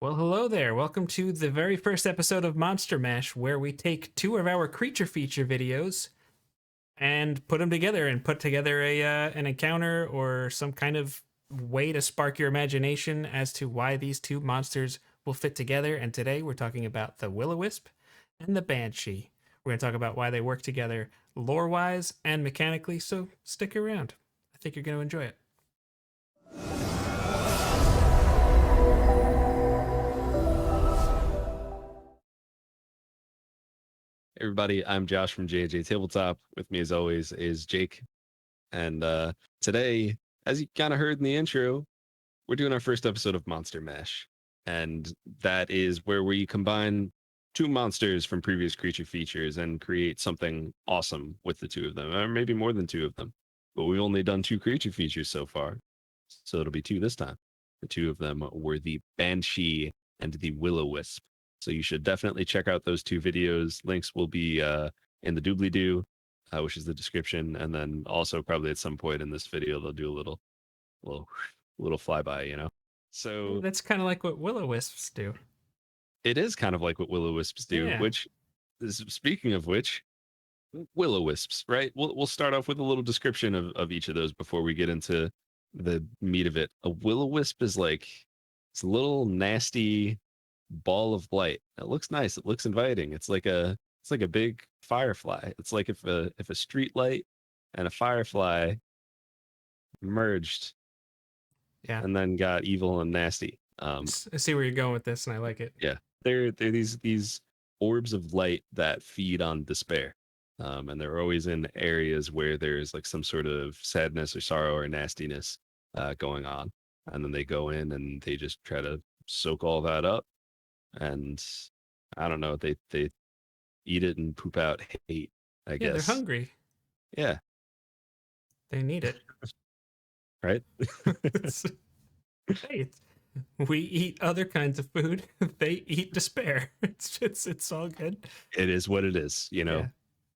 Well, hello there. Welcome to the very first episode of Monster Mash, where we take two of our creature feature videos and put them together and put together an encounter or some kind of way to spark your imagination as to why these two monsters will fit together. And today we're talking about the Will-O-Wisp and the Banshee. We're going to talk about why they work together lore-wise and mechanically, so stick around. I think you're going to enjoy it. Everybody, I'm Josh from JNJtabletop. With me, as always, is Jake. And today, as you kind of heard in the intro, we're doing our first episode of Monster Mash. And that is where we combine two monsters from previous creature features and create something awesome with the two of them, or maybe more than two of them. But we've only done two creature features so far, so it'll be two this time. The two of them were the Banshee and the Will-O-Wisp. So you should definitely check out those two videos. Links will be in the doobly-doo, which is the description, and then also probably at some point in this video they'll do a little flyby, you know. So That's kind of like what Will-O-Wisps do. it is kind of like what Will-O-Wisps do. Yeah. Which is, speaking of which, Will-O-Wisps, right? We'll start off with a little description of each of those before we get into the meat of it. A Will-O-Wisp is like it's a little nasty ball of light. It looks nice. It looks inviting. It's like a big firefly. It's like if a street light and a firefly merged Yeah. and then got evil and nasty. I see where you're going with this, and I like it. Yeah, they're these orbs of light that feed on despair. And they're always in areas where there's like some sort of sadness or sorrow or nastiness going on. And then they go in and they just try to soak all that up. And I don't know, they eat it and poop out hate, I Yeah, they're guess. hungry. Yeah, They need it. right? Hey, we eat other kinds of food. They eat despair. It's all good. It is what it is, you know. Yeah.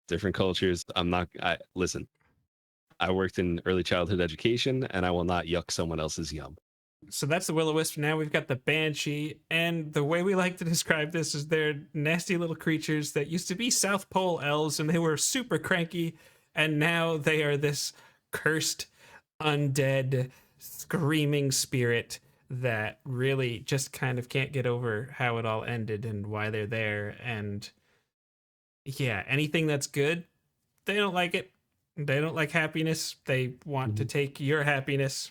Different cultures. I listen. I worked in early childhood education, and I will not yuck someone else's yum. So that's the Will-O-Wisp. Now we've got the Banshee, and the way we like to describe this is they're nasty little creatures that used to be South Pole elves, and they were super cranky, and now they are this cursed, undead, screaming spirit that really just kind of can't get over how it all ended and why they're there. And yeah, anything that's good, they don't like it. They don't like happiness. They want to take your happiness.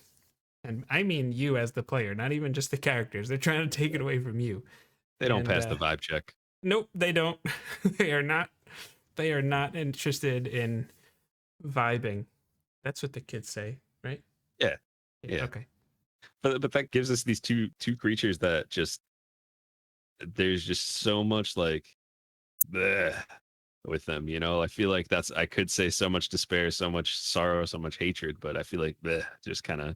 And I mean you as the player, not even just the characters. They're trying to take it away from you. They don't And, pass the vibe check. Nope, they don't. They are not. They are not interested in vibing. That's what the kids say, right? Yeah. Yeah. Okay. But that gives us these two creatures that just there's just so much like bleh with them, you know. I feel like I could say so much despair, so much sorrow, so much hatred, but I feel like bleh just kind of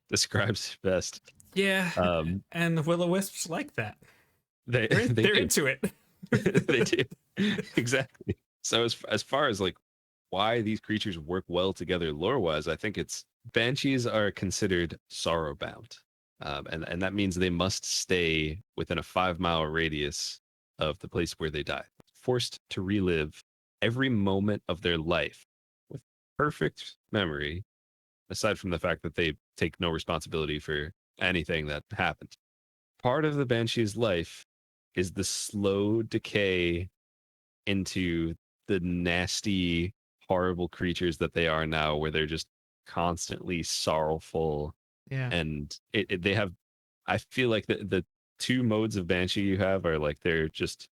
describes it best. Yeah. Um, And the Will-O-Wisps like that. they They're, they they're do. into it. They do. Exactly. So as far as like why these creatures work well together lore wise, I think it's banshees are considered sorrow bound, and that means they must stay within a 5 mile radius of the place where they died, forced to relive every moment of their life with perfect memory, aside from the fact that they take no responsibility for anything that happened. Part of the banshee's life is the slow decay into the nasty, horrible creatures that they are now, where they're just constantly sorrowful. Yeah. And they have, I feel like the two modes of banshee you have are like they're just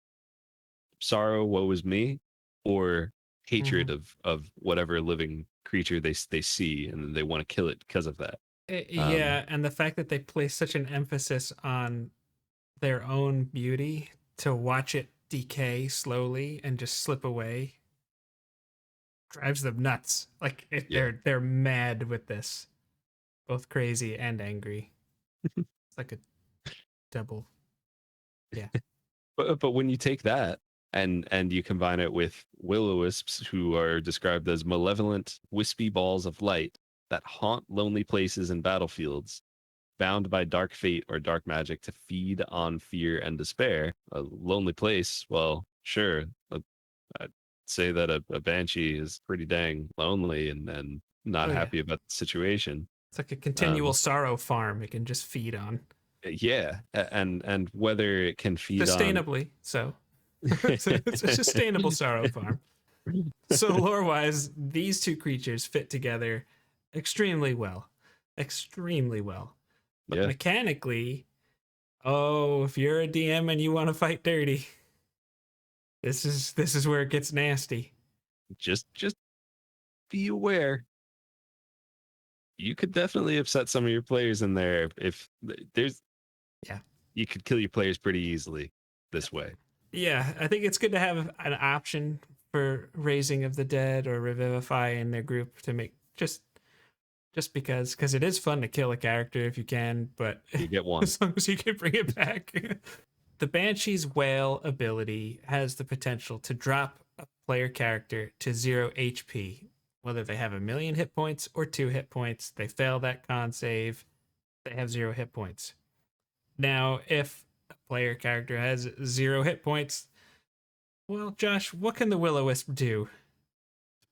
sorrow, woe is me, or hatred of whatever living creature they see, and then they want to kill it because of that. Yeah, and the fact that they place such an emphasis on their own beauty to watch it decay slowly and just slip away drives them nuts. Like Yeah. they're mad with this, both crazy and angry. It's like a double. Yeah. But when you take that and you combine it with will-o-wisps, who are described as malevolent, wispy balls of light that haunt lonely places and battlefields, bound by dark fate or dark magic to feed on fear and despair. A lonely place, well, sure. I'd say that a banshee is pretty dang lonely and not Oh yeah, happy about the situation. it's like a continual Um, sorrow farm it can just feed on yeah, and whether it can feed on sustainably. So it's a sustainable sorrow farm. So lore wise, these two creatures fit together extremely well. Extremely well. But yeah, mechanically, oh, if you're a DM and you want to fight dirty, this is where it gets nasty. just be aware. You could definitely upset some of your players in there if there's Yeah. you could kill your players pretty easily this way. Yeah, I think it's good to have an option for raising of the dead or revivify in their group to make just because it is fun to kill a character if you can, but You get one. as long as you can bring it back. The Banshee's Wail ability has the potential to drop a player character to 0 HP, whether they have 1,000,000 hit points or 2 hit points. They fail that con save, they have 0 hit points. Now, if a player character has 0 hit points, well, Josh, what can the Will-O-Wisp do?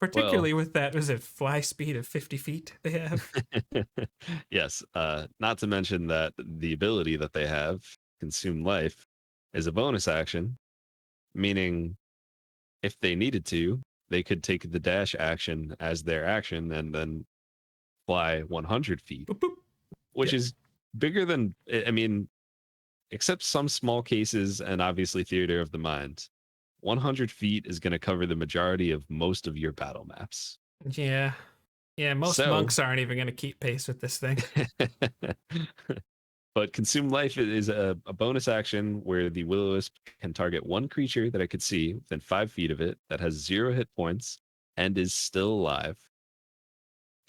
Well, Particularly with that, was it fly speed of 50 feet they have? yes, not to mention that the ability that they have, Consume Life, is a bonus action, meaning if they needed to, they could take the dash action as their action and then fly 100 feet, Boop, boop. which Yep. is bigger than, I mean, except some small cases and obviously Theater of the Mind. 100 feet is going to cover the majority of most of your battle maps. Yeah. Yeah, most So, monks aren't even going to keep pace with this thing. but Consume Life is a bonus action where the Will-O-Wisp can target one creature that I could see within 5 feet of it that has 0 hit points and is still alive.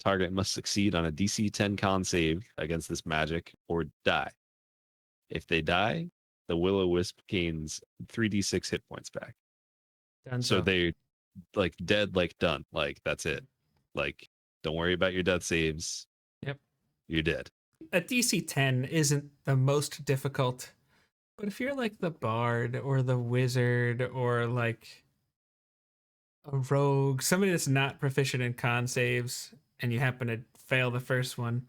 Target must succeed on a DC 10 con save against this magic or die. If they die, the Will-O-Wisp gains 3d6 hit points back. So Dunzo. they're like dead, like done. Like that's it. Like, don't worry about your death saves. Yep. You're dead. A DC 10 isn't the most difficult, but if you're like the bard or the wizard or like a rogue, somebody that's not proficient in con saves, and you happen to fail the first one,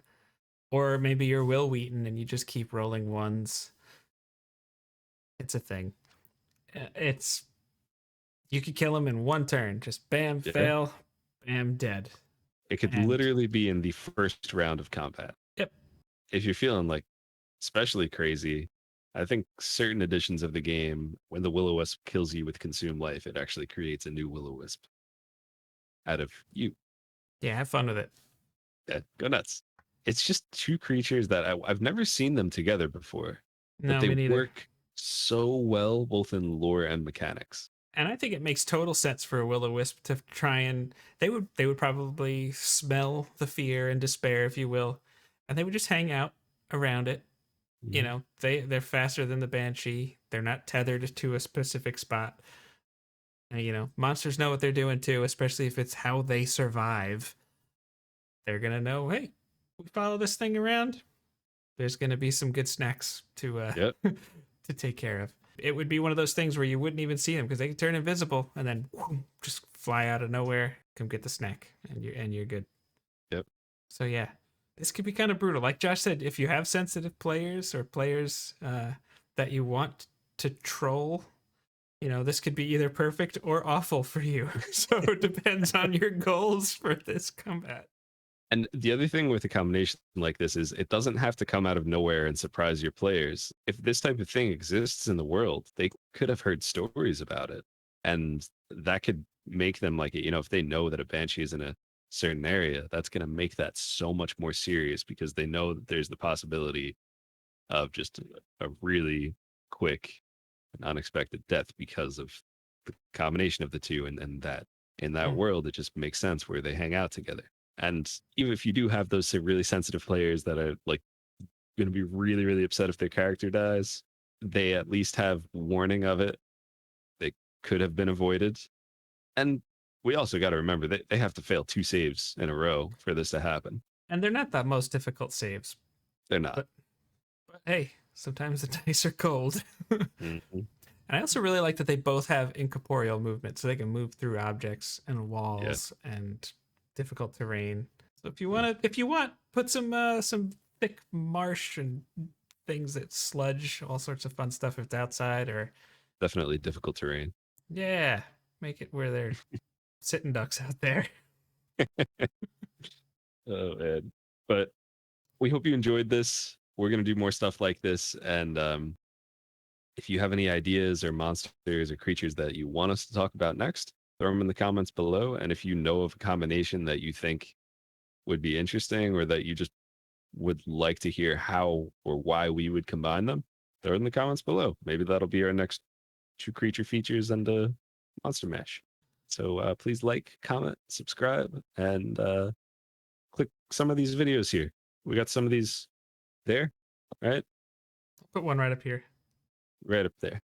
or maybe you're Will Wheaton and you just keep rolling ones, it's a thing. It's you could kill him in one turn. Just bam, Yeah. fail, bam, dead. It could And- literally be in the first round of combat. Yep. If you're feeling like especially crazy, I think certain editions of the game, when the Will-O-Wisp kills you with Consume Life, it actually creates a new Will-O-Wisp out of you. Yeah, have fun with it. Yeah, go nuts. It's just two creatures that I've never seen them together before, No, but they me neither. work so well both in lore and mechanics. And I think it makes total sense for a Will-O-Wisp to try and they would probably smell the fear and despair, if you will, and they would just hang out around it. You know, they're faster than the Banshee. They're not tethered to a specific spot. And, you know, monsters know what they're doing too, especially if it's how they survive. They're gonna know, hey, we follow this thing around. There's gonna be some good snacks to Yep. to take care of. It would be one of those things where you wouldn't even see them because they could turn invisible and then whoom, just fly out of nowhere, come get the snack, and you're good. Yep. So yeah, this could be kind of brutal. Like Josh said, if you have sensitive players or players that you want to troll, you know, this could be either perfect or awful for you. So it depends on your goals for this combat. And the other thing with a combination like this is it doesn't have to come out of nowhere and surprise your players. If this type of thing exists in the world, they could have heard stories about it. And that could make them like, you know, if they know that a banshee is in a certain area, that's going to make that so much more serious because they know that there's the possibility of just a really quick and unexpected death because of the combination of the two. And that in that world, it just makes sense where they hang out together. And even if you do have those really sensitive players that are like going to be really, really upset if their character dies, they at least have warning of it. They could have been avoided. And we also got to remember that they have to fail 2 saves in a row for this to happen. And they're not the most difficult saves. They're not. But But hey, sometimes the dice are cold. Mhm. And I also really like that they both have incorporeal movement, so they can move through objects and Yeah. walls and difficult terrain. So if you want, put some thick marsh and things that sludge, all sorts of fun stuff if it's outside, or Definitely difficult terrain. yeah, make it where they're sitting ducks out there. Oh man. But we hope you enjoyed this. We're gonna do more stuff like this, and if you have any ideas or monsters or creatures that you want us to talk about next, throw them in the comments below. And if you know of a combination that you think would be interesting or that you just would like to hear how or why we would combine them, throw it in the comments below. Maybe that'll be our next True Creature Features and Monster Mash. So please like, comment, subscribe, and click some of these videos here. We got some of these there, right? Put one right up here. Right up there.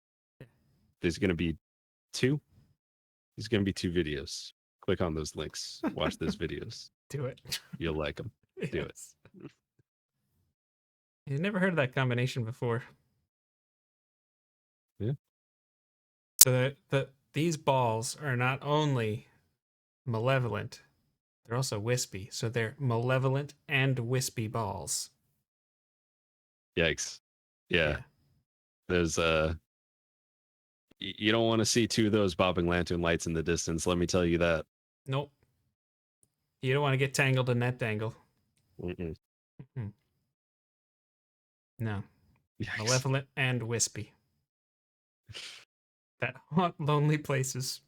There's going to be two. There's going to be two videos. Click on those links. Watch those videos. Do it. You'll like them. Do it. Yes. You've never heard of that combination before. Yeah. So these balls are not only malevolent, they're also wispy. So they're malevolent and wispy balls. Yikes. Yeah. Yeah. There's you don't want to see two of those bobbing lantern lights in the distance, let me tell you that. Nope. You don't want to get tangled in that dangle. Mm-mm. Mm-mm. No. Yikes. Malevolent and wispy. That haunt lonely places.